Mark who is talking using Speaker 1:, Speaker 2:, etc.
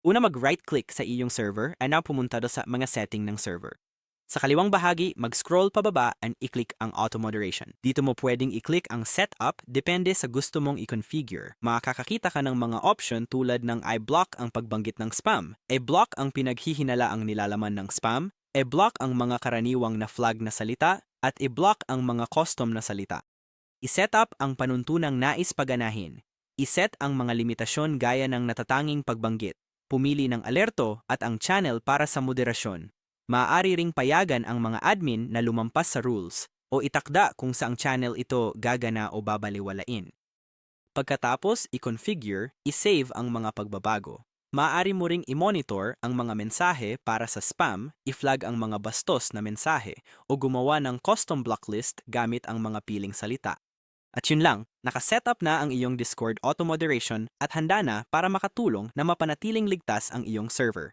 Speaker 1: Una mag-right-click sa iyong server at na pumunta sa mga setting ng server. Sa kaliwang bahagi, mag-scroll pababa and i-click ang Auto Moderation. Dito mo pwedeng i-click ang Setup depende sa gusto mong i-configure. Makakakita ka ng mga option tulad ng i-block ang pagbanggit ng spam, i-block ang pinaghihinala ang nilalaman ng spam, i-block ang mga karaniwang na flag na salita, at i-block ang mga custom na salita. I-set up ang panuntunang nais paganahin. I-set ang mga limitasyon gaya ng natatanging pagbanggit. Pumili ng alerto at ang channel para sa moderasyon. Maaari ring payagan ang mga admin na lumampas sa rules o itakda kung saang channel ito gagana o babaliwalain. Pagkatapos i-configure, i-save ang mga pagbabago. Maaari mo ring i-monitor ang mga mensahe para sa spam, i-flag ang mga bastos na mensahe o gumawa ng custom blocklist gamit ang mga piling salita. At yun lang, nakasetup na ang iyong Discord auto moderation at handa na para makatulong na mapanatiling ligtas ang iyong server.